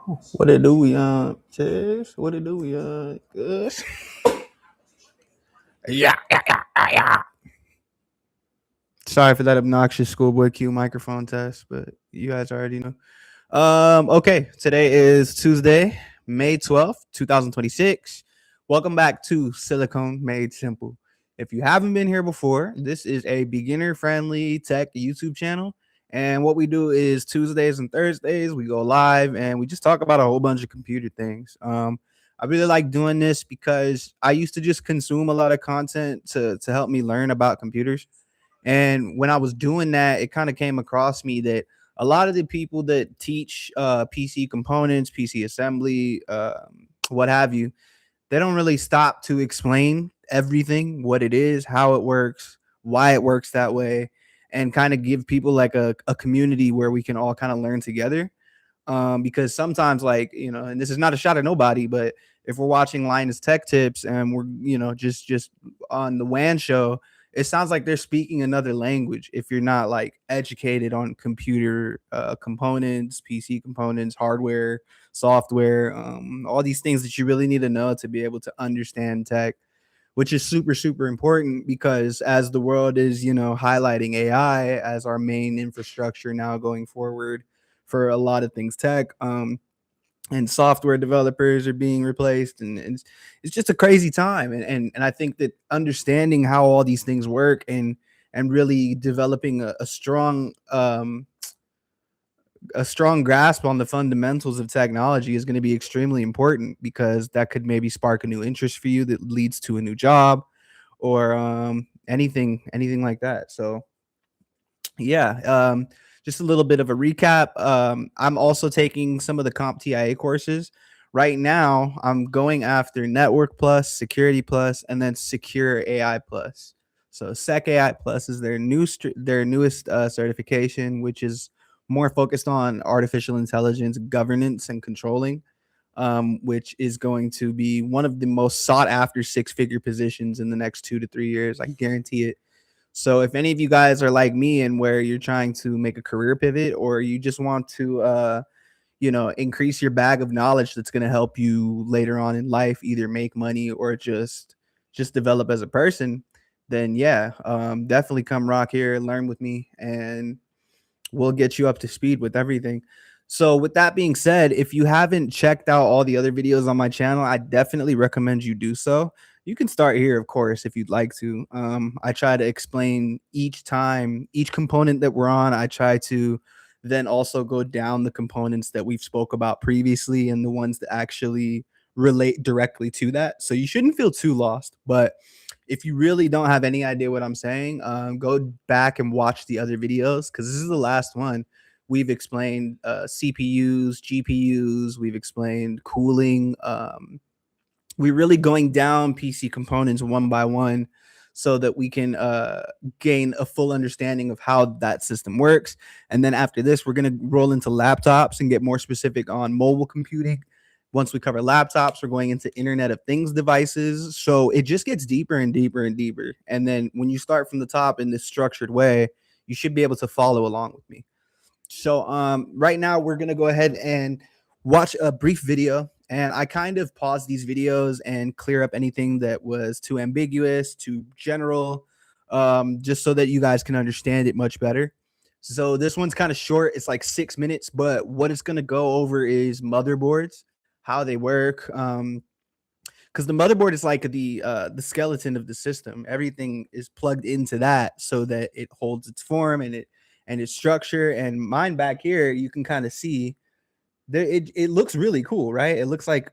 What it do, we Chess? What it do, we good? Yeah. Sorry for that obnoxious schoolboy Q microphone test, but you guys already know. Okay, today is Tuesday, May 12th, 2026. Welcome back to Silicone Made Simple. If you haven't been here before, this is a beginner-friendly tech YouTube channel. And what we do is Tuesdays and Thursdays, we go live and we just talk about a whole bunch of computer things. I really like doing this because I used to just consume a lot of content to help me learn about computers. And when I was doing that, it kind of came across me that a lot of the people that teach PC components, PC assembly, what have you, they don't really stop to explain everything, what it is, how it works, why it works that way, and kind of give people like a community where we can all kind of learn together. Because sometimes, like, and this is not a shot at nobody, but if we're watching Linus Tech Tips and we're, just on the WAN show, it sounds like they're speaking another language if you're not like educated on computer components, PC components, hardware, software, all these things that you really need to know to be able to understand tech, which is super, super important because as the world is, highlighting AI as our main infrastructure now going forward for a lot of things tech, and software developers are being replaced, and it's just a crazy time. And I think that understanding how all these things work and really developing a strong grasp on the fundamentals of technology is going to be extremely important because that could maybe spark a new interest for you that leads to a new job or anything like that. So yeah, just a little bit of a recap. I'm also taking some of the CompTIA courses. Right now, I'm going after Network Plus, Security Plus, and then Secure AI Plus. So Sec AI Plus is their newest certification, which is more focused on artificial intelligence governance and controlling, which is going to be one of the most sought after six-figure positions in the next 2 to 3 years. I guarantee it. So if any of you guys are like me and where you're trying to make a career pivot or you just want to increase your bag of knowledge that's going to help you later on in life either make money or just develop as a person, then yeah, definitely come rock here, learn with me, and we'll get you up to speed with everything. So with that being said, if you haven't checked out all the other videos on my channel, I definitely recommend you do so. You can start here, of course, if you'd like to. I try to explain each time, each component that we're on. I try to then also go down the components that we've spoke about previously and the ones that actually relate directly to that. So you shouldn't feel too lost. But if you really don't have any idea what I'm saying, go back and watch the other videos because this is the last one. We've explained CPUs, GPUs, we've explained cooling. We're really going down PC components one by one so that we can gain a full understanding of how that system works. And then after this, we're going to roll into laptops and get more specific on mobile computing. Once we cover laptops, we're going into Internet of Things devices. So it just gets deeper and deeper and deeper. And then when you start from the top in this structured way, you should be able to follow along with me. So right now we're gonna go ahead and watch a brief video. And I kind of pause these videos and clear up anything that was too ambiguous, too general, just so that you guys can understand it much better. So this one's kind of short. It's like 6 minutes, but what it's gonna go over is motherboards, how they work. Because the motherboard is like the skeleton of the system. Everything is plugged into that so that it holds its form and its structure. And mine back here, you can kind of see there. It looks really cool, right? It looks like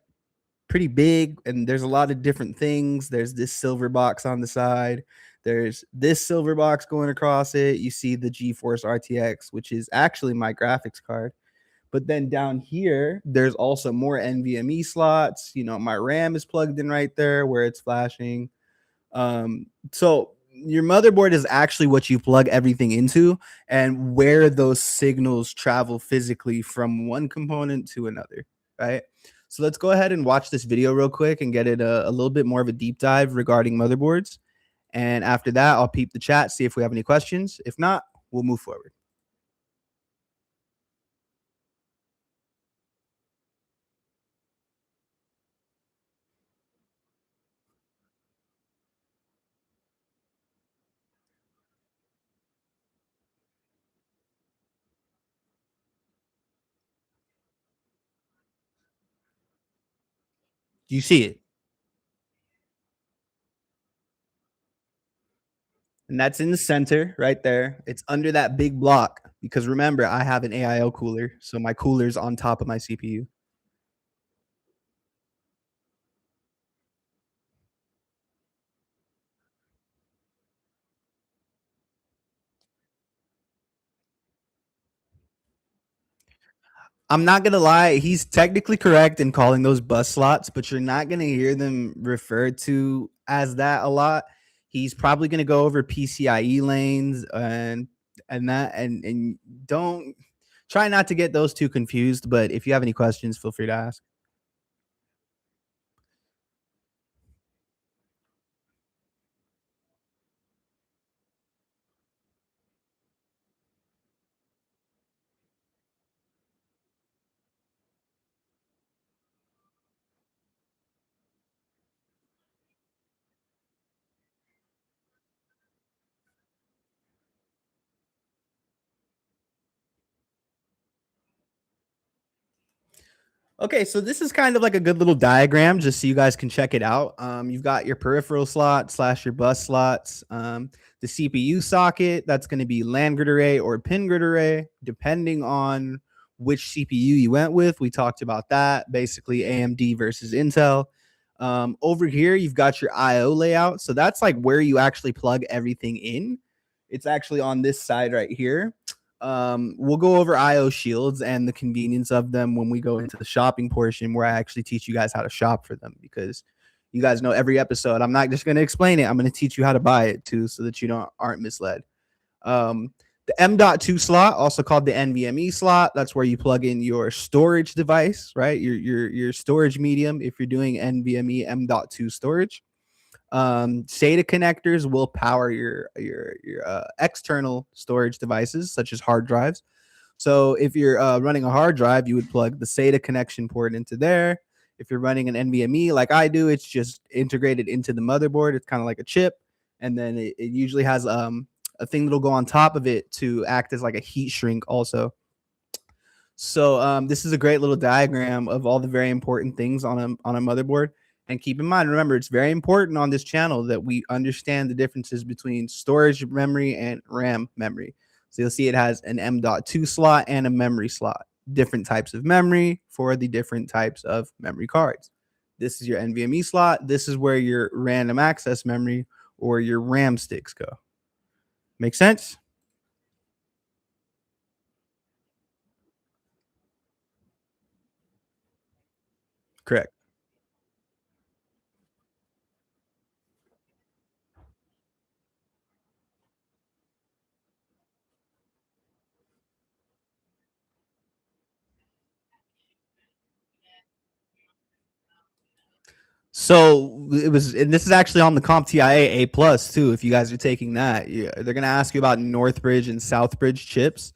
pretty big, and there's a lot of different things. There's this silver box on the side. There's this silver box going across it. You see the GeForce RTX, which is actually my graphics card. But then down here, there's also more NVMe slots. My RAM is plugged in right there where it's flashing. So your motherboard is actually what you plug everything into and where those signals travel physically from one component to another, right? So let's go ahead and watch this video real quick and get it a little bit more of a deep dive regarding motherboards. And after that, I'll peep the chat, see if we have any questions. If not, we'll move forward. You see it, and that's in the center right there. It's under that big block because remember, I have an AIO cooler, so my cooler's on top of my CPU. I'm not gonna lie, he's technically correct in calling those bus slots, but you're not gonna hear them referred to as that a lot. He's probably gonna go over PCIe lanes and don't try not to get those two confused. But if you have any questions, feel free to ask. Okay, so this is kind of like a good little diagram just so you guys can check it out. You've got your peripheral slot slash your bus slots, the CPU socket, that's going to be land grid array or pin grid array, depending on which CPU you went with. We talked about that, basically AMD versus Intel. Over here, you've got your IO layout. So that's like where you actually plug everything in. It's actually on this side right here. We'll go over IO shields and the convenience of them when we go into the shopping portion where I actually teach you guys how to shop for them because you guys know every episode. I'm not just going to explain it. I'm going to teach you how to buy it too so that you don't aren't misled. Um, the M.2 slot, also called the NVMe slot, that's where you plug in your storage device, right? Your storage medium if you're doing NVMe M.2 storage. SATA connectors will power your external storage devices such as hard drives. So if you're running a hard drive, you would plug the SATA connection port into there. If you're running an NVMe like I do, it's just integrated into the motherboard. It's kind of like a chip, and then it usually has a thing that'll go on top of it to act as like a heat shrink also. So this is a great little diagram of all the very important things on a motherboard. And keep in mind, remember, it's very important on this channel that we understand the differences between storage memory and RAM memory. So you'll see it has an M.2 slot and a memory slot, different types of memory for the different types of memory cards. This is your NVMe slot. This is where your random access memory or your RAM sticks go. Make sense? Correct. So it was, and this is actually on the CompTIA A plus too. If you guys are taking that, yeah, they're gonna ask you about Northbridge and Southbridge chips.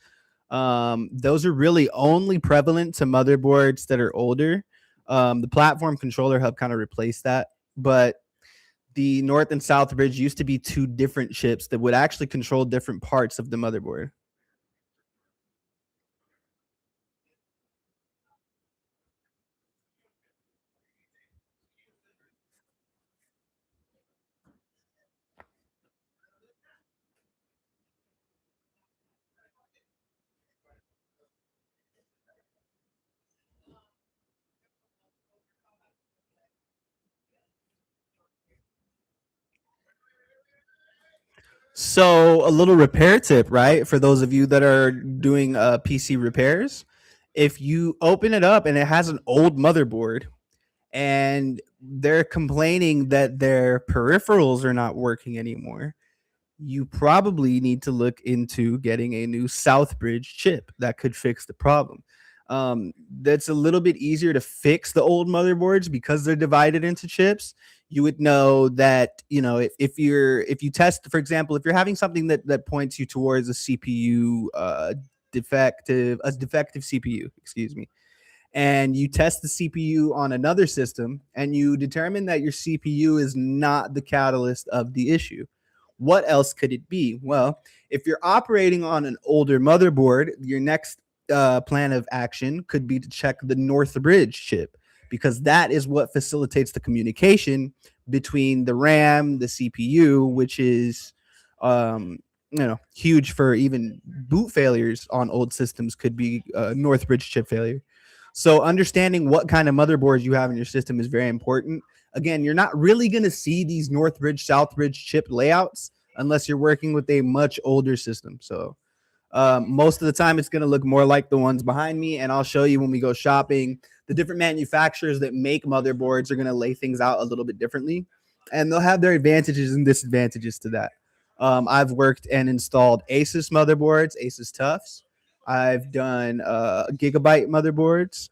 Those are really only prevalent to motherboards that are older. The platform controller hub kind of replaced that, but the North and South bridge used to be two different chips that would actually control different parts of the motherboard. So a little repair tip, right? For those of you that are doing PC repairs, if you open it up and it has an old motherboard and they're complaining that their peripherals are not working anymore, you probably need to look into getting a new Southbridge chip that could fix the problem. That's a little bit easier to fix the old motherboards because they're divided into chips. You would know that if you test, for example, if you're having something that points you towards a CPU defective CPU, excuse me, and you test the CPU on another system and you determine that your CPU is not the catalyst of the issue. What else could it be? Well, if you're operating on an older motherboard, your next plan of action could be to check the Northbridge chip because that is what facilitates the communication between the RAM, the CPU, which is huge for even boot failures on old systems could be Northbridge chip failure. So understanding what kind of motherboards you have in your system is very important. Again, you're not really going to see these Northbridge, Southbridge chip layouts unless you're working with a much older system. So most of the time, it's going to look more like the ones behind me, and I'll show you when we go shopping. The different manufacturers that make motherboards are going to lay things out a little bit differently, and they'll have their advantages and disadvantages to that. I've worked and installed Asus motherboards, Asus Toughs. I've done Gigabyte motherboards,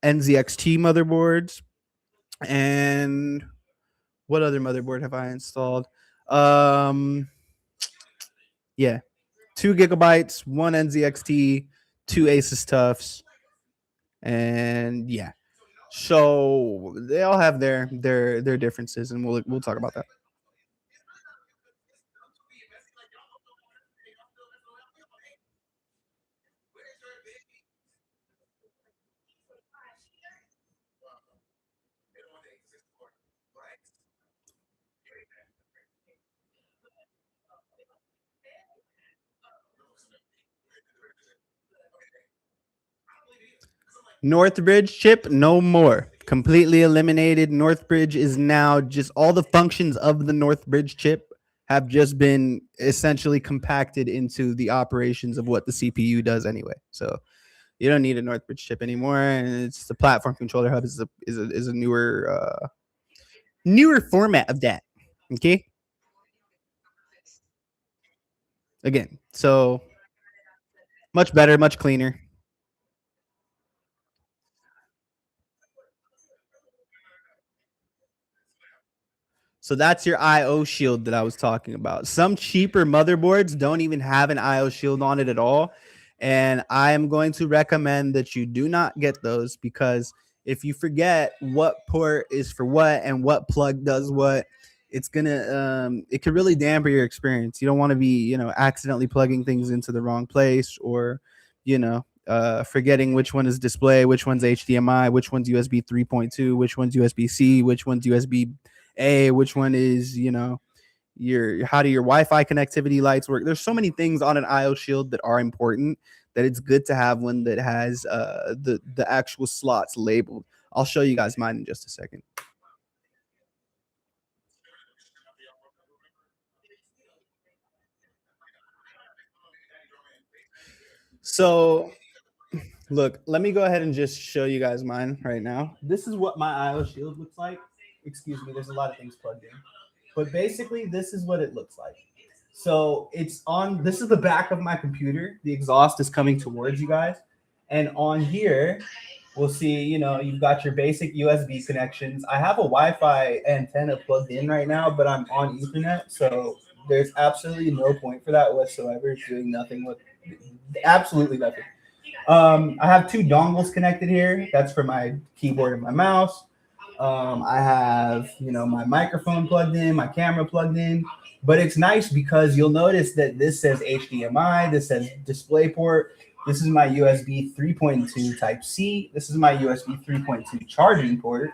NZXT motherboards, and what other motherboard have I installed? Um, yeah, 2 gigabytes, one NZXT, two Asus Toughs, and yeah. So they all have their differences, and we'll talk about that. Northbridge chip, no more. Completely eliminated. Northbridge is now just all the functions of the Northbridge chip have just been essentially compacted into the operations of what the CPU does anyway. So you don't need a Northbridge chip anymore, and it's the platform controller hub is a newer format of that. Okay, again, so much better, much cleaner. So that's your IO shield that I was talking about. Some cheaper motherboards don't even have an IO shield on it at all. And I am going to recommend that you do not get those, because if you forget what port is for what and what plug does what, it's gonna it could really dampen your experience. You don't want to be, accidentally plugging things into the wrong place, or, forgetting which one is display, which one's HDMI, which one's USB 3.2, which one's USB-C, which one's USB-A, which one is, your how do your Wi-Fi connectivity lights work. There's so many things on an IO shield that are important, that it's good to have one that has the actual slots labeled. I'll show you guys mine in just a second. So look, let me go ahead and just show you guys mine right now. This is what my IO shield looks like. Excuse me, there's a lot of things plugged in. But basically, this is what it looks like. So it's on, this is the back of my computer. The exhaust is coming towards you guys. And on here, we'll see, you've got your basic USB connections. I have a Wi-Fi antenna plugged in right now, but I'm on Ethernet. So there's absolutely no point for that whatsoever. It's doing nothing with, absolutely nothing. I have two dongles connected here. That's for my keyboard and my mouse. I have, my microphone plugged in, my camera plugged in, but it's nice because you'll notice that this says HDMI, this says DisplayPort. This is my USB 3.2 Type C. This is my USB 3.2 charging port.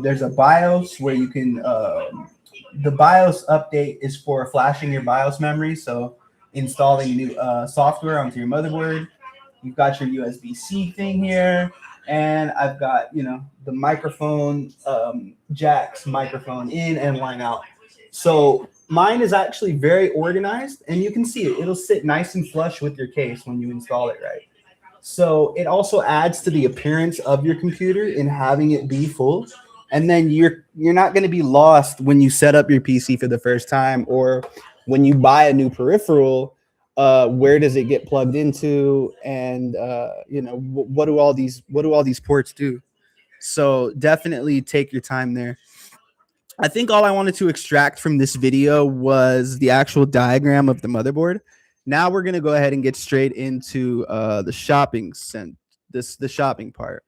There's a BIOS where you can, the BIOS update is for flashing your BIOS memory. So installing new software onto your motherboard. You've got your USB-C thing here, and I've got, the microphone jacks, microphone in and line out. So mine is actually very organized, and you can see it. It'll sit nice and flush with your case when you install it right. So it also adds to the appearance of your computer in having it be full. And then you're not going to be lost when you set up your PC for the first time, or when you buy a new peripheral. Where does it get plugged into, and what do all these ports do? So definitely take your time there. I think all I wanted to extract from this video was the actual diagram of the motherboard. Now we're gonna go ahead and get straight into the shopping part.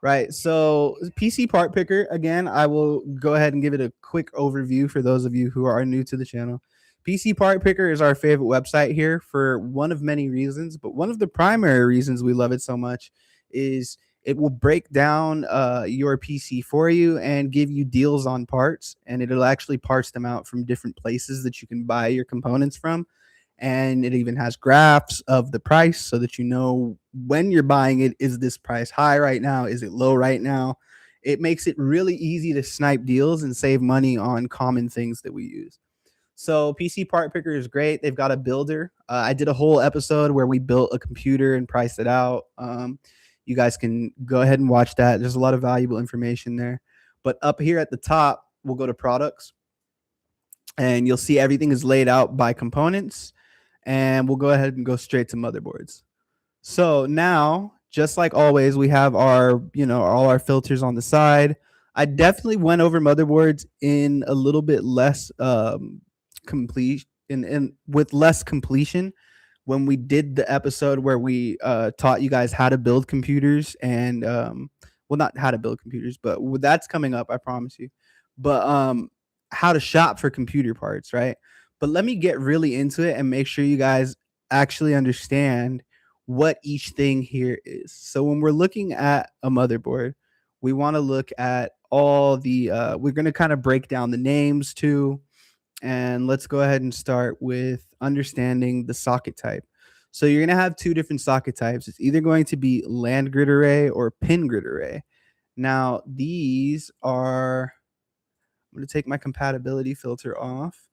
Right. So PC part picker, again, I will go ahead and give it a quick overview for those of you who are new to the channel. PC part picker is our favorite website here for one of many reasons, but one of the primary reasons we love it so much is It will break down your PC for you and give you deals on parts, and it'll actually parse them out from different places that you can buy your components from. And it even has graphs of the price so that you know when you're buying it, is this price high right now? Is it low right now? It makes it really easy to snipe deals and save money on common things that we use. So PC Part Picker is great. They've got a builder. I did a whole episode where we built a computer and priced it out. You guys can go ahead and watch that. There's a lot of valuable information there. But up here at the top, we'll go to products, and you'll see everything is laid out by components. And we'll go ahead and go straight to motherboards. So now, just like always, we have our, all our filters on the side. I definitely went over motherboards in a little bit less complete in with less completion when we did the episode where we taught you guys how to build computers and well, not how to build computers, but that's coming up, I promise you. But how to shop for computer parts, right? But let me get really into it and make sure you guys actually understand what each thing here is. So when we're looking at a motherboard, we want to look at all the we're going to kind of break down the names too. And let's go ahead and start with understanding the socket type. So you're going to have two different socket types. It's either going to be land grid array or pin grid array. Now, these are, I'm going to take my compatibility filter off.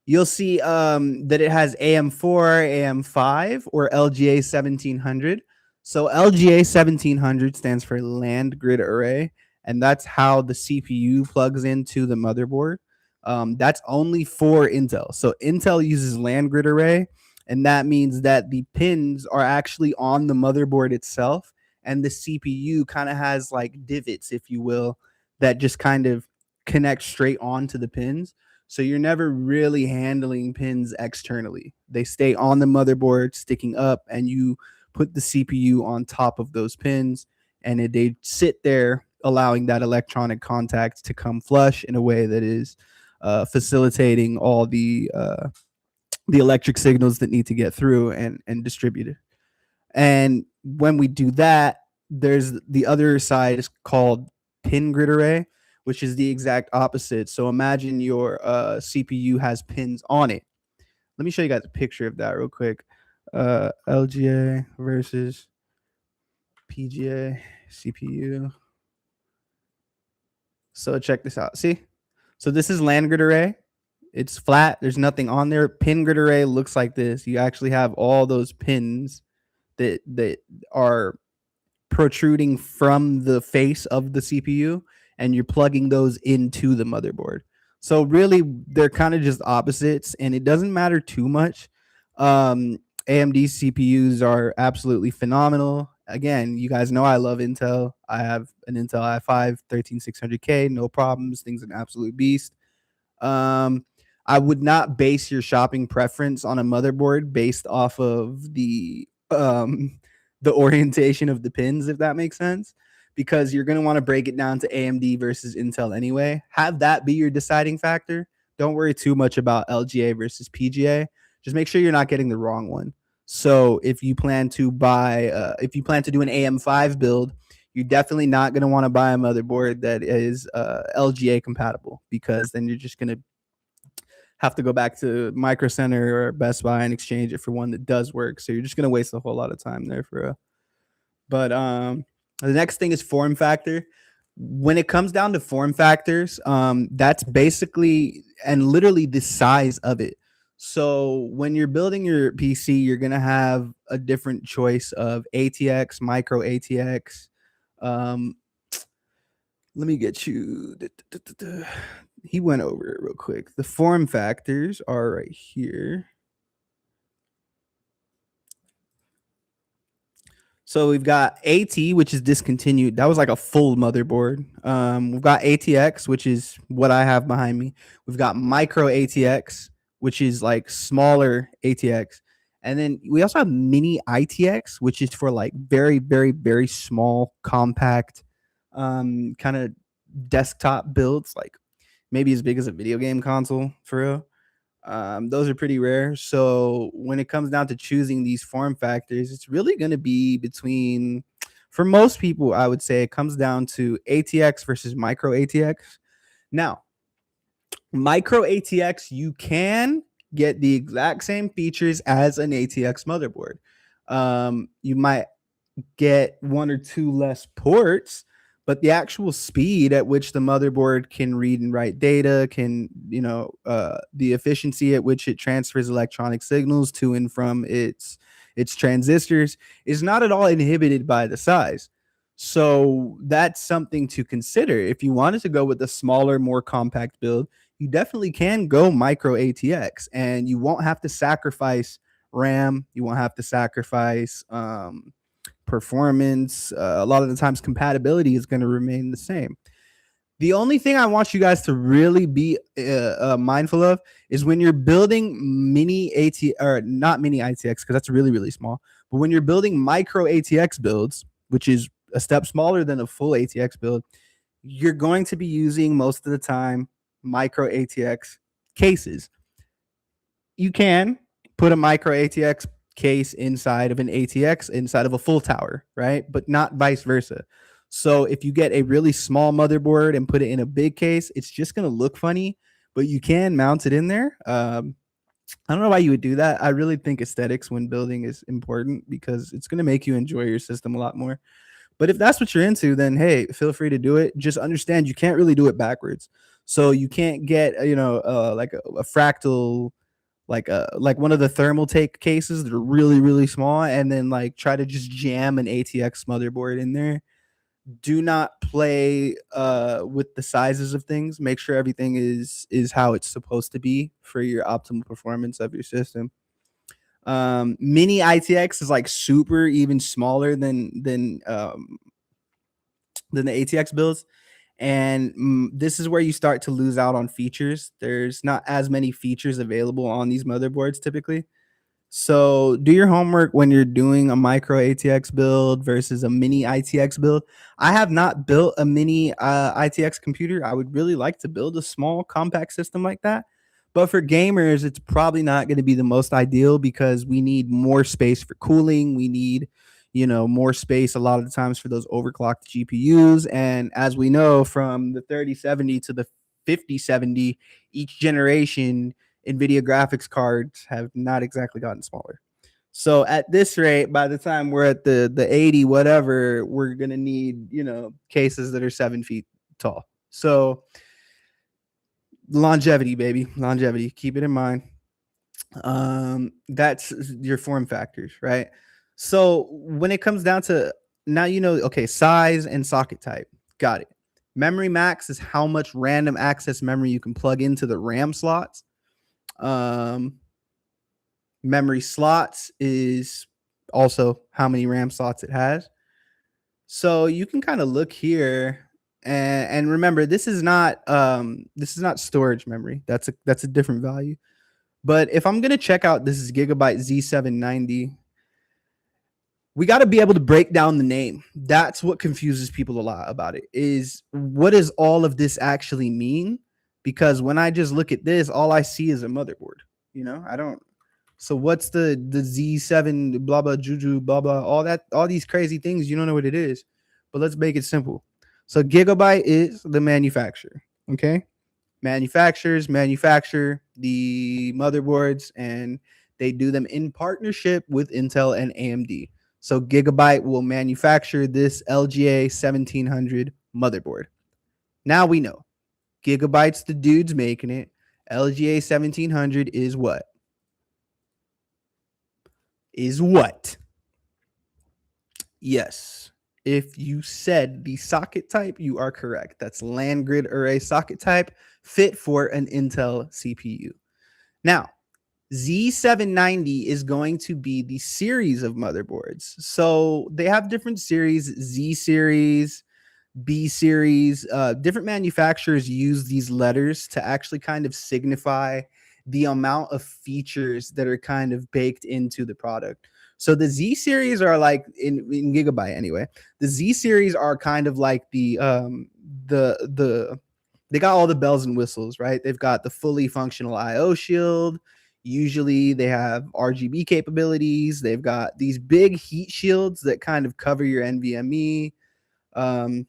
You'll see that it has AM4, AM5, or LGA 1700. So LGA 1700 stands for land grid array, and that's how the CPU plugs into the motherboard. That's only for Intel. So Intel uses land grid array, and that means that the pins are actually on the motherboard itself, and the CPU kind of has like divots, if you will, that just kind of connect straight onto the pins. So you're never really handling pins externally. They stay on the motherboard, sticking up, and you put the CPU on top of those pins, and they sit there, allowing that electronic contact to come flush in a way that is facilitating all the electric signals that need to get through and distributed. And when we do that, there's the other side is called pin grid array, which is the exact opposite. So imagine your CPU has pins on it. Let me show you guys a picture of that real quick. LGA versus PGA CPU. So check this out. See? So this is land grid array. It's flat. There's nothing on there. Pin grid array looks like this. You actually have all those pins that are protruding from the face of the CPU, and you're plugging those into the motherboard. So really, they're kind of just opposites, and it doesn't matter too much. AMD CPUs are absolutely phenomenal. Again, you guys know I love Intel. I have an Intel i5 13600K, no problems. Thing's an absolute beast. I would not base your shopping preference on a motherboard based off of the orientation of the pins, if that makes sense, because you're going to want to break it down to AMD versus Intel anyway. Have that be your deciding factor. Don't worry too much about LGA versus PGA. Just make sure you're not getting the wrong one. So if you plan to if you plan to do an AM5 build, you're definitely not going to want to buy a motherboard that is LGA compatible, because then you're just going to have to go back to Micro Center or Best Buy and exchange it for one that does work. So you're just gonna waste a whole lot of time there for a. But the next thing is form factor. When it comes down to form factors, that's basically and literally the size of it. So when you're building your PC, you're gonna have a different choice of ATX, micro ATX. Um, Let me get you. He went over it real quick. The form factors are right here. So we've got AT, which is discontinued. That was like a full motherboard. We've got ATX, which is what I have behind me. We've got micro ATX, which is like smaller ATX. And then we also have mini ITX, which is for like very, very, very small, compact, kind of desktop builds, like maybe as big as a video game console for real. Those are pretty rare. So when it comes down to choosing these form factors, it's really going to be between For most people, I would say it comes down to ATX versus micro ATX. Now, micro ATX, you can get the exact same features as an ATX motherboard. You might get one or two less ports, but the actual speed at which the motherboard can read and write data, can, the efficiency at which it transfers electronic signals to and from its transistors is not at all inhibited by the size. So that's something to consider. If you wanted to go with a smaller, more compact build, you definitely can go micro ATX, and you won't have to sacrifice RAM. You won't have to sacrifice performance. A lot of the times, compatibility is going to remain the same. The only thing I want you guys to really be mindful of is when you're building mini AT or not mini ITX, because that's really, really small. But when you're building micro ATX builds, which is a step smaller than a full ATX build, you're going to be using most of the time micro ATX cases. You can put a micro ATX case inside of an ATX, inside of a full tower, right? But not vice versa. So if you get a really small motherboard and put it in a big case, it's just going to look funny, but you can mount it in there. I don't know why you would do that. I really think aesthetics when building is important because it's going to make you enjoy your system a lot more. But if that's what you're into, then hey, feel free to do it. Just understand you can't really do it backwards. So you can't get, like a fractal, like one of the thermal take cases that are really, really small, and then like try to just jam an ATX motherboard in there. Do not play with the sizes of things. Make sure everything is how it's supposed to be for your optimal performance of your system. Mini ITX is like super even smaller than the ATX builds. And this is where you start to lose out on features. There's not as many features available on these motherboards typically. So do your homework when you're doing a micro ATX build versus a mini ITX build. I have not built a mini ITX computer. I would really like to build a small compact system like that. But for gamers, it's probably not going to be the most ideal because we need more space for cooling. We need, more space a lot of the times for those overclocked GPUs. And as we know, from the 3070 to the 5070, each generation, NVIDIA graphics cards have not exactly gotten smaller. So at this rate, by the time we're at the 80 whatever, we're gonna need, cases that are 7 feet tall. So longevity, baby, longevity. Keep it in mind. That's your form factors, right? So when it comes down to now, okay, size and socket type. Got it. Memory max is how much random access memory you can plug into the RAM slots. Memory slots is also how many RAM slots it has. So you can kind of look here and remember this is not storage memory. That's a different value. But if I'm gonna check out this is Gigabyte Z790, we got to be able to break down the name. That's what confuses people a lot about it, is what does all of this actually mean? Because when I just look at this, all I see is a motherboard. I don't. So what's the Z7 blah blah juju blah blah all these crazy things? You don't know what it is, but let's make it simple. So Gigabyte is the manufacturer. Okay, manufacturers manufacture the motherboards, and they do them in partnership with Intel and AMD. So Gigabyte will manufacture this LGA 1700 motherboard. Now we know Gigabyte's the dudes making it. LGA 1700 is what? Yes. If you said the socket type, you are correct. That's land grid array socket type, fit for an Intel CPU. Now, Z790 is going to be the series of motherboards. So they have different series, Z series, B series. Different manufacturers use these letters to actually kind of signify the amount of features that are kind of baked into the product. So the Z series are like in Gigabyte anyway. The Z series are kind of like the they got all the bells and whistles, right? They've got the fully functional IO shield. Usually they have RGB capabilities. They've got these big heat shields that kind of cover your NVMe. Um,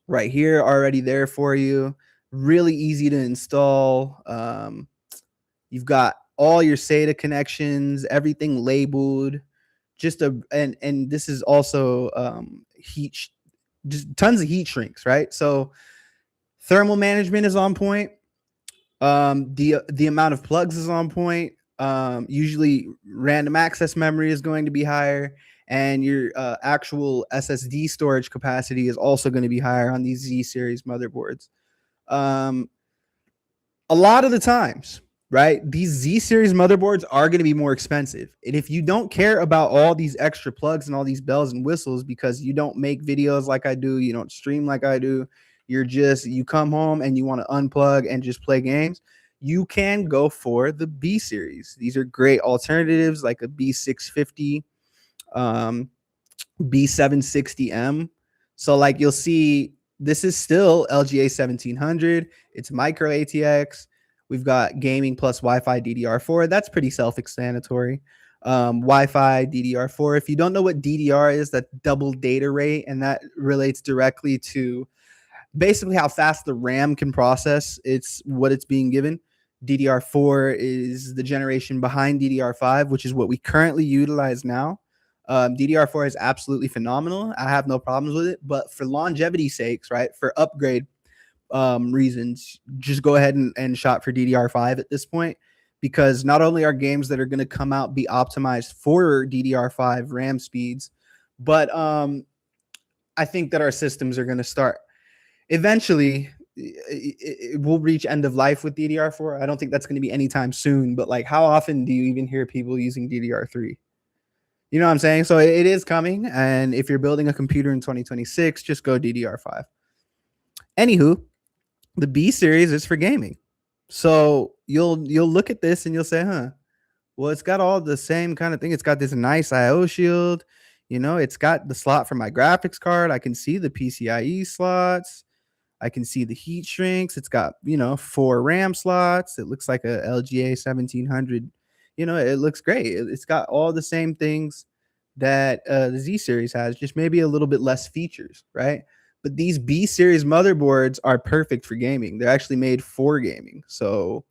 right here, already there for you. Really easy to install. You've got all your SATA connections, everything labeled. Just a and this is also just tons of heat shrinks, right? So thermal management is on point. The amount of plugs is on point. Usually random access memory is going to be higher, and your actual SSD storage capacity is also going to be higher on these Z series motherboards. Um, a lot of the times, right, these Z series motherboards are going to be more expensive. And if you don't care about all these extra plugs and all these bells and whistles because you don't make videos like I do, you don't stream like I do, you come home and you want to unplug and just play games, you can go for the B series. These are great alternatives like a B650, um, B760M. So like you'll see, this is still LGA 1700. It's micro ATX. We've got gaming plus Wi-Fi DDR4. That's pretty self-explanatory. Wi-Fi DDR4. If you don't know what DDR is, that's double data rate, and that relates directly to basically how fast the RAM can process. It's what it's being given. DDR4 is the generation behind DDR5, which is what we currently utilize now. DDR4 is absolutely phenomenal. I have no problems with it, but for longevity sakes, right, for upgrade reasons, just go ahead and shop for DDR5 at this point, because not only are games that are going to come out be optimized for DDR5 RAM speeds, but I think that our systems are going to start eventually. It will reach end of life with DDR4. I don't think that's going to be anytime soon, but like, how often do you even hear people using DDR3? You know what I'm saying? So it is coming, and if you're building a computer in 2026, just go DDR5. Anywho, the B series is for gaming. So you'll look at this and you'll say, huh, well, it's got all the same kind of thing. It's got this nice IO shield. You know, it's got the slot for my graphics card. I can see the PCIe slots. I can see the heat shrinks. It's got, 4 RAM slots. It looks like a LGA 1700. It looks great. It's got all the same things that the Z series has, just maybe a little bit less features, right? But these B series motherboards are perfect for gaming. They're actually made for gaming. So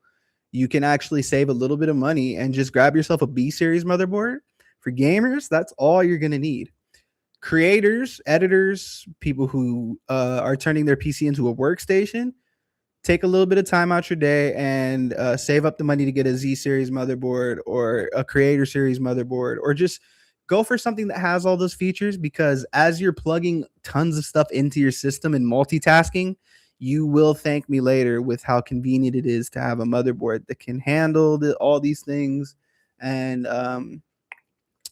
you can actually save a little bit of money and just grab yourself a B series motherboard. For gamers, that's all you're going to need. Creators, editors, people who are turning their PC into a workstation, take a little bit of time out your day and save up the money to get a Z series motherboard or a creator series motherboard, or just go for something that has all those features, because as you're plugging tons of stuff into your system and multitasking, you will thank me later with how convenient it is to have a motherboard that can handle all these things and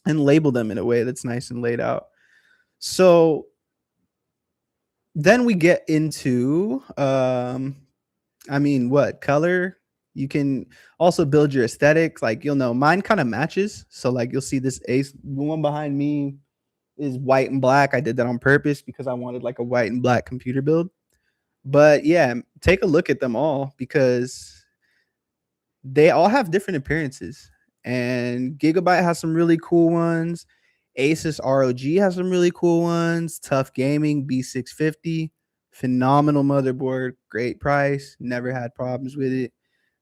label them in a way that's nice and laid out. So then we get into what color. You can also build your aesthetic. Like, mine kind of matches. So like, you'll see this Ace, the one behind me is white and black. I did that on purpose because I wanted like a white and black computer build. But yeah, take a look at them all, because they all have different appearances. And Gigabyte has some really cool ones. Asus ROG has some really cool ones. Tough Gaming B650, phenomenal motherboard, great price, never had problems with it.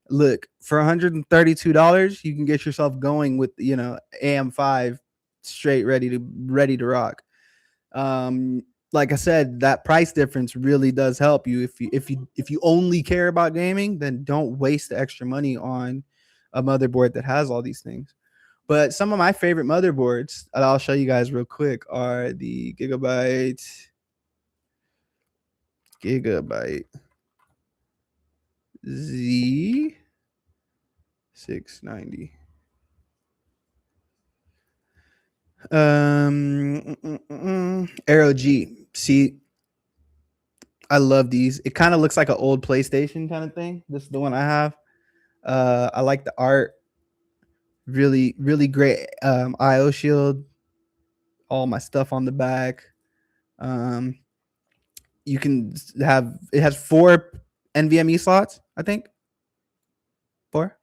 Look, for $132, you can get yourself going with AM5 straight ready to rock. Like I said, that price difference really does help you. If you only care about gaming, then don't waste the extra money on a motherboard that has all these things. But some of my favorite motherboards that I'll show you guys real quick are the Gigabyte Z690. Aero G. See, I love these. It kind of looks like an old PlayStation kind of thing. This is the one I have. I like the art. Really, really great IO shield. All my stuff on the back. You can have, it has 4 NVMe slots, I think. 4.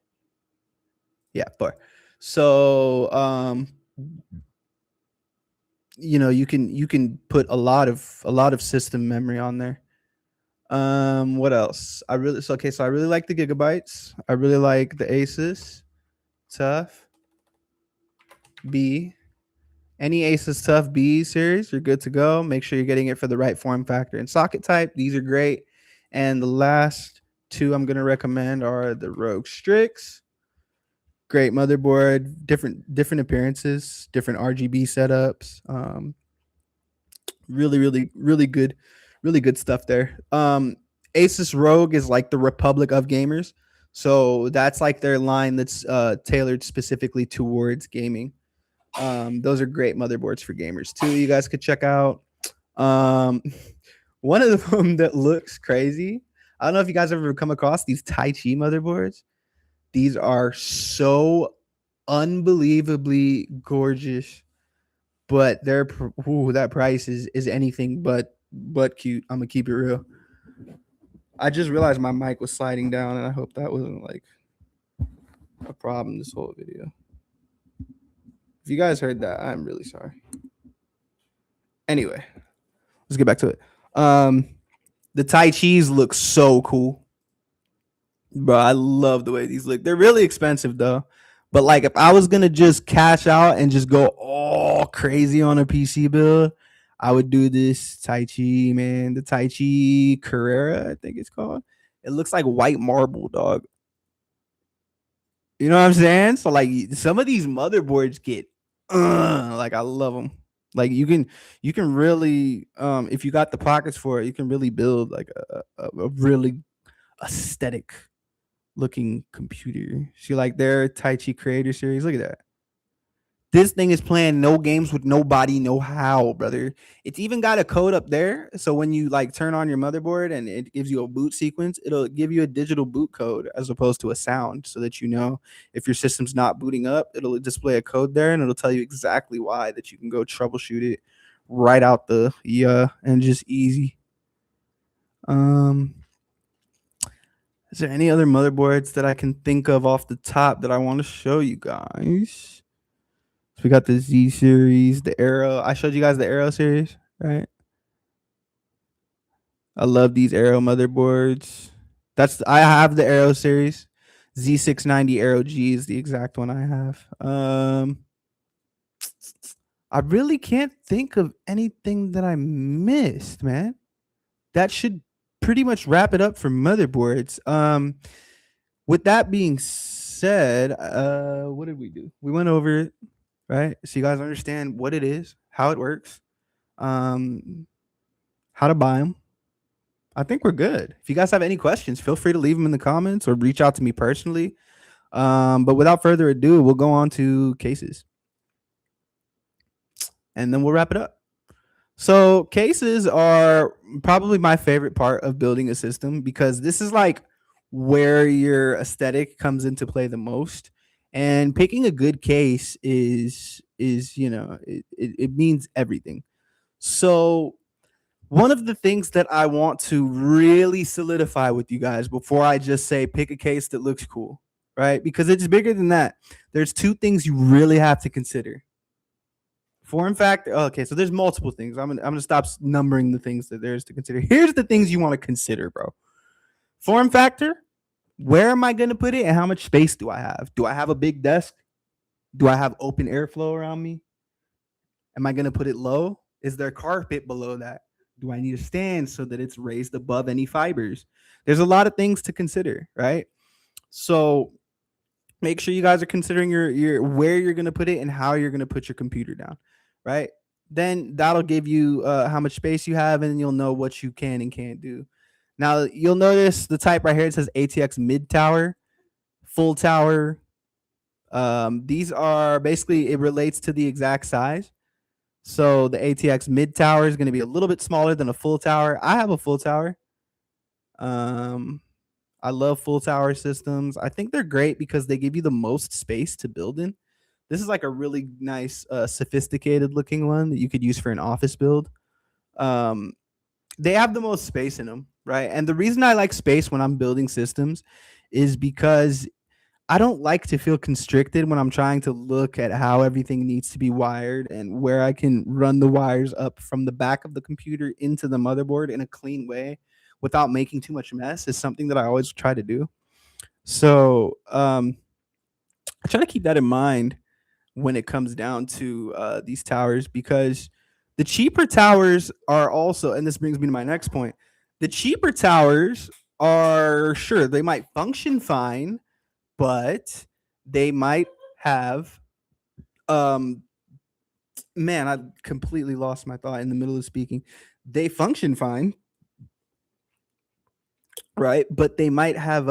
Yeah, 4. So you can put a lot of system memory on there. What else? I really like the gigabytes. I really like the Asus Tough B. Any Asus Tough B series, you're good to go. Make sure you're getting it for the right form factor and socket type. These are great. And the last two I'm gonna recommend are the Rogue Strix. Great motherboard, different appearances, different RGB setups. Really good stuff there. Asus Rogue is like the Republic of gamers, so that's like their line that's tailored specifically towards gaming. Those are great motherboards for gamers too. You guys could check out. Um, one of them that looks crazy. I don't know if you guys ever come across these Tai Chi motherboards. These are so unbelievably gorgeous, but that price is anything but cute. I'm gonna keep it real. I just realized my mic was sliding down, and I hope that wasn't like a problem this whole video. If you guys heard that, I'm really sorry. Anyway, let's get back to it. The Tai Chi's look so cool, bro. I love the way these look. They're really expensive though, but like if I was gonna just cash out and just go all crazy on a PC build, I would do this Tai Chi, man. The Tai Chi Carrera, I think it's called. It looks like white marble, dog. You know what I'm saying? So like some of these motherboards get like I love them. Like you can really if you got the pockets for it, you can really build like a really aesthetic looking computer. See like their Tai Chi Creator series. Look at that. This thing is playing no games with nobody, no how, brother. It's even got a code up there. So when you like turn on your motherboard and it gives you a boot sequence, it'll give you a digital boot code as opposed to a sound so that you know if your system's not booting up, it'll display a code there and it'll tell you exactly why that you can go troubleshoot it right out the and just easy. Um is there any other motherboards that I can think of off the top that I want to show you guys? So we got the Z series, the Arrow. I showed you guys the Arrow series, right? I love these Arrow motherboards. I have the Arrow series. Z690 Arrow G is the exact one I have. I really can't think of anything that I missed, man. That should pretty much wrap it up for motherboards. With that being said, what did we do? We went over it, right? So you guys understand what it is, how it works, um, how to buy them. I think we're good. If you guys have any questions, feel free to leave them in the comments or reach out to me personally. But without further ado, we'll go on to cases and then we'll wrap it up. So cases are probably my favorite part of building a system because this is like where your aesthetic comes into play the most. And picking a good case is it means everything. So one of the things that I want to really solidify with you guys before I just say pick a case that looks cool, right? Because it's bigger than that. There's two things you really have to consider. Form factor. Okay, so there's multiple things. I'm gonna stop numbering the things that there is to consider. Here's the things you want to consider, bro. Form factor. Where am I gonna put it, and how much space do I have? Do I have a big desk? Do I have open airflow around me? Am I gonna put it low? Is there carpet below that? Do I need a stand so that it's raised above any fibers? There's a lot of things to consider, right? So make sure you guys are considering your where you're gonna put it and how you're gonna put your computer down, right? Then that'll give you how much space you have, and you'll know what you can and can't do. Now you'll notice the type right here. It says ATX mid tower, full tower. These are basically it relates to the exact size. So the ATX mid tower is going to be a little bit smaller than a full tower. I have a full tower. Um, I love full tower systems. I think they're great because they give you the most space to build in. This is like a really nice, sophisticated looking one that you could use for an office build. Um, they have the most space in them, right? And the reason I like space when I'm building systems is because I don't like to feel constricted when I'm trying to look at how everything needs to be wired and where I can run the wires up from the back of the computer into the motherboard in a clean way without making too much mess is something that I always try to do. So I try to keep that in mind when it comes down to these towers, because the cheaper towers are also, and this brings me to my next point, the cheaper towers are, sure, they might function fine, but they might have um man, I completely lost my thought in the middle of speaking. They function fine, right? But they might have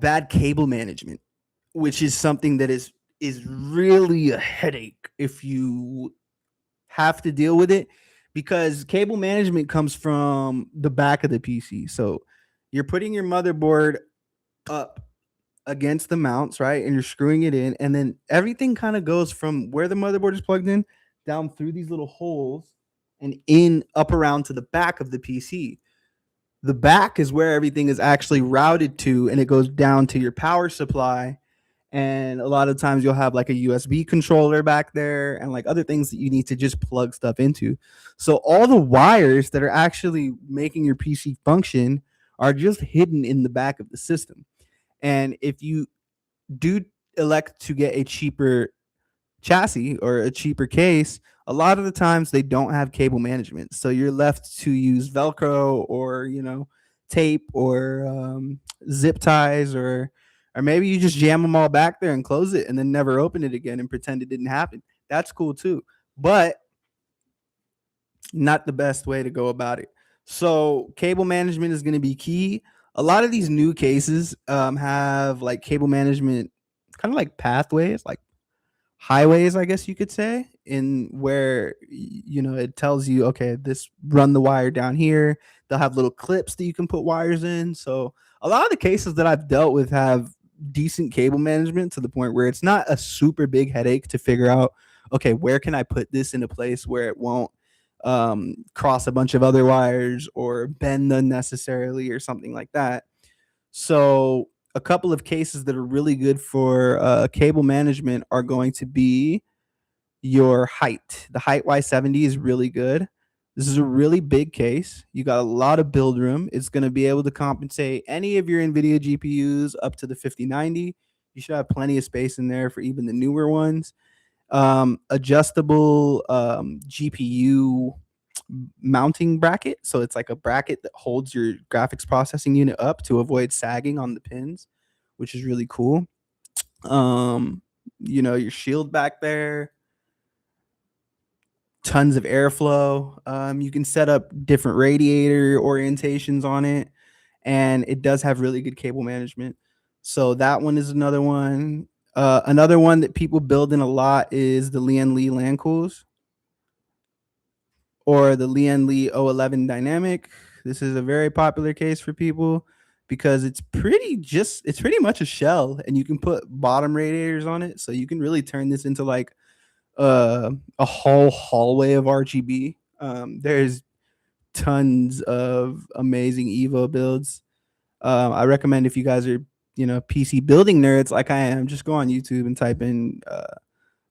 bad cable management, which is something that is really a headache if you have to deal with it, because cable management comes from the back of the PC. So you're putting your motherboard up against the mounts, right? And you're screwing it in, and then everything kind of goes from where the motherboard is plugged in down through these little holes and in up around to the back of the PC. The back is where everything is actually routed to, and it goes down to your power supply. And a lot of times you'll have like a USB controller back there and like other things that you need to just plug stuff into. So all the wires that are actually making your PC function are just hidden in the back of the system. And if you do elect to get a cheaper chassis or a cheaper case, a lot of the times they don't have cable management. So you're left to use Velcro or, tape or zip ties, or maybe you just jam them all back there and close it and then never open it again and pretend it didn't happen. That's cool too. But not the best way to go about it. So cable management is going to be key. A lot of these new cases have like cable management, kind of like pathways, like highways, I guess you could say, in where it tells you, okay, this run the wire down here. They'll have little clips that you can put wires in. So a lot of the cases that I've dealt with have decent cable management to the point where it's not a super big headache to figure out, okay, where can I put this in a place where it won't cross a bunch of other wires or bend unnecessarily or something like that. So a couple of cases that are really good for cable management are going to be your height. The height Y70 is really good. This is a really big case. You got a lot of build room. It's going to be able to compensate any of your NVIDIA GPUs up to the 5090. You should have plenty of space in there for even the newer ones. Adjustable GPU mounting bracket. So it's like a bracket that holds your graphics processing unit up to avoid sagging on the pins, which is really cool. Your shield back there, tons of airflow. You can set up different radiator orientations on it, and it does have really good cable management. So that one is another one. Another one that people build in a lot is the Lian Li LAN cools, or the Lian Li O11 Dynamic. This is a very popular case for people because it's pretty much a shell, and you can put bottom radiators on it, so you can really turn this into like a whole hallway of RGB. There's tons of amazing Evo builds. I recommend, if you guys are PC building nerds like I am, just go on YouTube and type in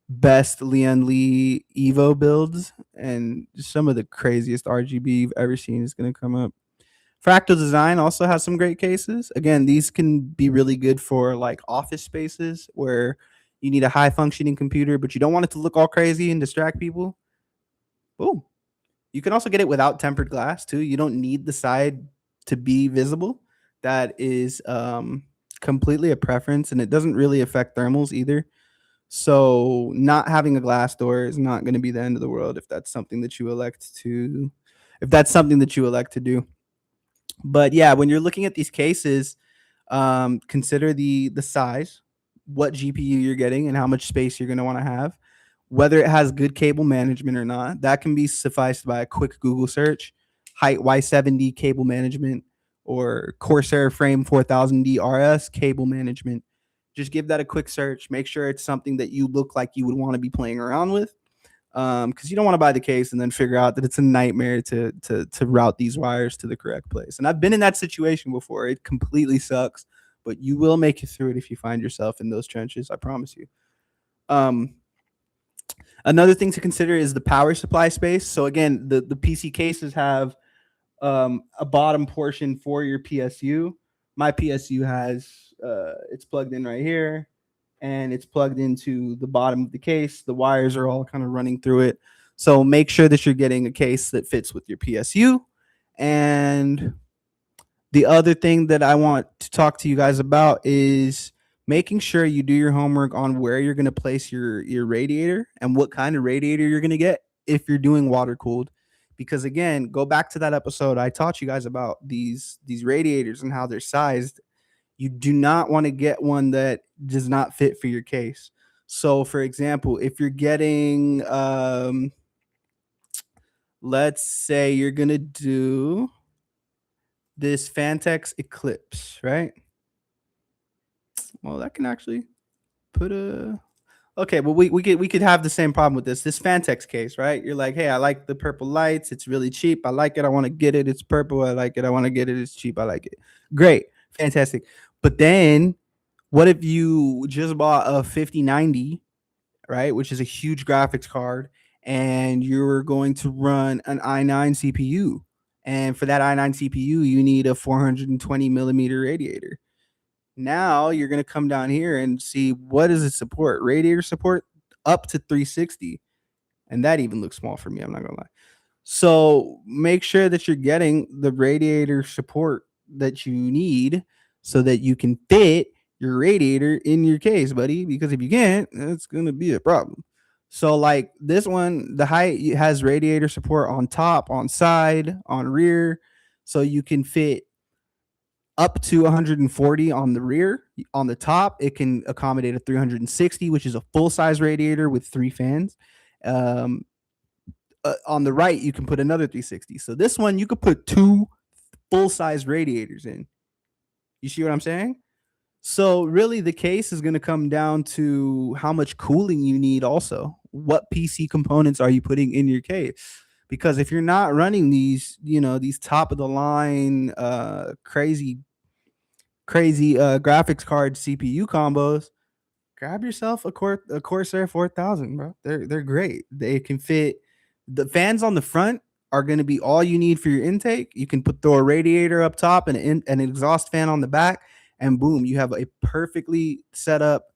best Lian Li Evo builds, and some of the craziest RGB you've ever seen is going to come up. Fractal Design also has some great cases. Again, these can be really good for like office spaces where you need a high functioning computer, but you don't want it to look all crazy and distract people. Boom. You can also get it without tempered glass too. You don't need the side to be visible. That is completely a preference, and it doesn't really affect thermals either. So not having a glass door is not going to be the end of the world if that's something that you elect to do. But yeah, when you're looking at these cases, consider the size, what GPU you're getting, and how much space you're going to want to have, whether it has good cable management or not. That can be sufficed by a quick Google search. Height Y70 cable management, or Corsair Frame 4000D RS cable management. Just give that a quick search. Make sure it's something that you look like you would want to be playing around with, because you don't want to buy the case and then figure out that it's a nightmare to route these wires to the correct place. And I've been in that situation before. It completely sucks, but you will make it through it if you find yourself in those trenches. I promise you. Um, Another thing to consider is the power supply space. So again, the PC cases have a bottom portion for your PSU. My PSU has it's plugged in right here, and it's plugged into the bottom of the case. The wires are all kind of running through it. So make sure that you're getting a case that fits with your PSU. And the other thing that I want to talk to you guys about is making sure you do your homework on where you're going to place your radiator and what kind of radiator you're going to get if you're doing water cooled. Because again, go back to that episode I taught you guys about these radiators and how they're sized. You do not want to get one that does not fit for your case. So for example, if you're getting let's say you're going to do this Fantex Eclipse, right? Well, that can actually put a okay, well we could have the same problem with this Fantex case, right? You're like, hey, I like the purple lights. It's really cheap. I like it. I want to get it. It's purple. I like it. I want to get it. It's cheap. I like it. Great, fantastic. But then, what if you just bought a 5090, right? Which is a huge graphics card, and you're going to run an i9 CPU, and for that i9 CPU, you need a 420 millimeter radiator. Now you're going to come down here and see what does it support. Radiator support up to 360, and that even looks small for me. I'm not gonna lie. So make sure that you're getting the radiator support that you need so that you can fit your radiator in your case, buddy. Because if you can't, that's gonna be a problem. So like this one, the height has radiator support on top, on side, on rear, so you can fit up to 140 on the rear. On the top, it can accommodate a 360, which is a full size radiator with 3 fans. Um, on the right, you can put another 360. So this one, you could put 2 full size radiators in. You see what I'm saying? So really, the case is going to come down to how much cooling you need. Also, what PC components are you putting in your case? Because if you're not running these, these top of the line, crazy graphics card CPU combos, grab yourself a Corsair 4000, bro. They're great. They can fit. The fans on the front are going to be all you need for your intake. You can throw a radiator up top and an exhaust fan on the back, and boom, you have a perfectly set up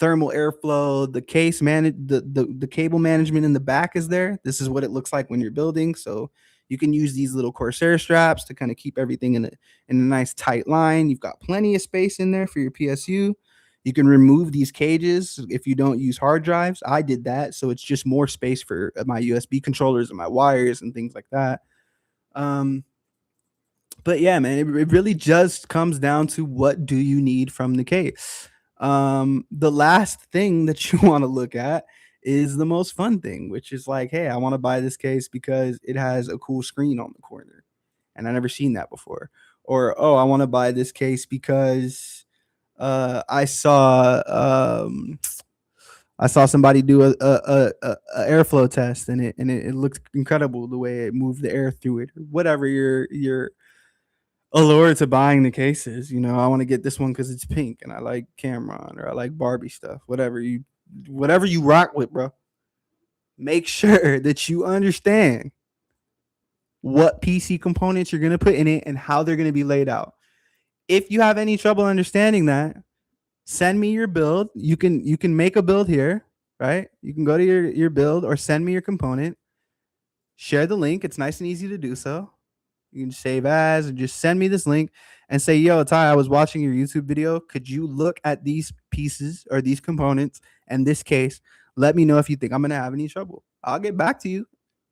thermal airflow. The case manage the cable management in the back is there. This is what it looks like when you're building. So you can use these little Corsair straps to kind of keep everything in a nice tight line. You've got plenty of space in there for your PSU. You can remove these cages if you don't use hard drives. I did that, so it's just more space for my USB controllers and my wires and things like that. But yeah, man, it really just comes down to what do you need from the case. The last thing that you want to look at is the most fun thing, which is like, hey, I want to buy this case because it has a cool screen on the corner, and I never seen that before. Or oh, I want to buy this case because I saw somebody do a airflow test, and it looked incredible the way it moved the air through it. Whatever your allure to buying the cases, I want to get this one because it's pink and I like Cameron or I like Barbie stuff. Whatever you rock with, bro. Make sure that you understand what PC components you're gonna put in it and how they're gonna be laid out. If you have any trouble understanding that, send me your build. You can make a build here, right? You can go to your build or send me your component. Share the link. It's nice and easy to do so. You can save as and just send me this link and say, yo, Ty, I was watching your YouTube video. Could you look at these pieces or these components and this case? Let me know if you think I'm going to have any trouble. I'll get back to you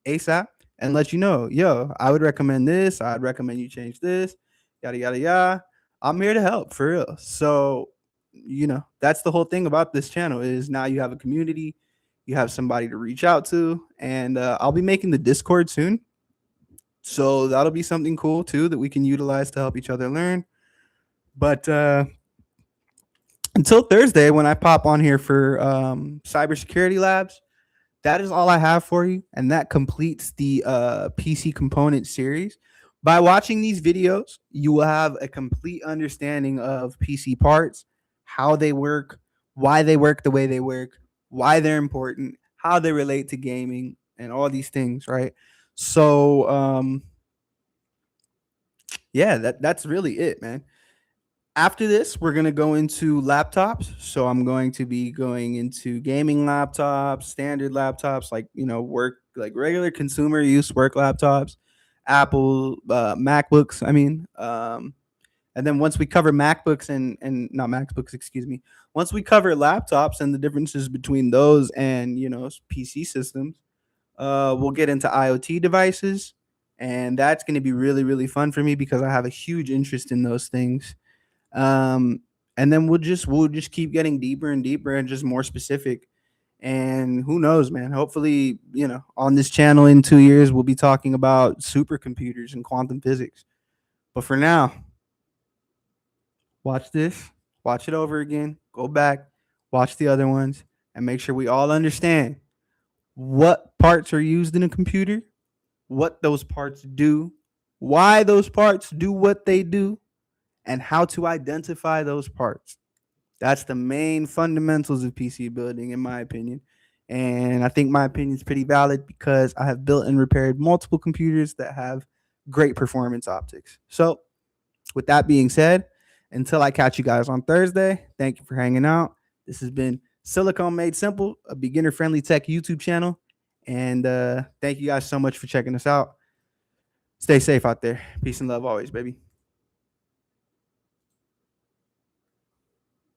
ASAP and let you know, yo, I would recommend this. I'd recommend you change this, yada, yada, yada. I'm here to help for real. So, that's the whole thing about this channel is now you have a community. You have somebody to reach out to. And I'll be making the Discord soon. So that'll be something cool too that we can utilize to help each other learn. But until Thursday, when I pop on here for cybersecurity labs, that is all I have for you, and that completes the PC component series. By watching these videos, you will have a complete understanding of PC parts, how they work, why they work the way they work, why they're important, how they relate to gaming, and all these things, right? So, yeah, that's really it, man. After this, we're gonna go into laptops. So I'm going to be going into gaming laptops, standard laptops, like work, like regular consumer use work laptops, Apple MacBooks. I mean, and then once we cover MacBooks and not MacBooks, excuse me, once we cover laptops and the differences between those and PC systems, we'll get into IoT devices, and that's going to be really really fun for me because I have a huge interest in those things. um, and then we'll just keep getting deeper and deeper and just more specific. And who knows, man? Hopefully, on this channel in 2 years, we'll be talking about supercomputers and quantum physics. But for now, watch this, watch it over again, go back, watch the other ones, and make sure we all understand what parts are used in a computer, what those parts do, why those parts do what they do, and how to identify those parts. That's the main fundamentals of PC building, in my opinion. And I think my opinion is pretty valid because I have built and repaired multiple computers that have great performance optics. So, with that being said, until I catch you guys on Thursday, thank you for hanging out. This has been Silicone Made Simple, a beginner friendly tech YouTube channel. And thank you guys so much for checking us out. Stay safe out there. Peace and love always, baby.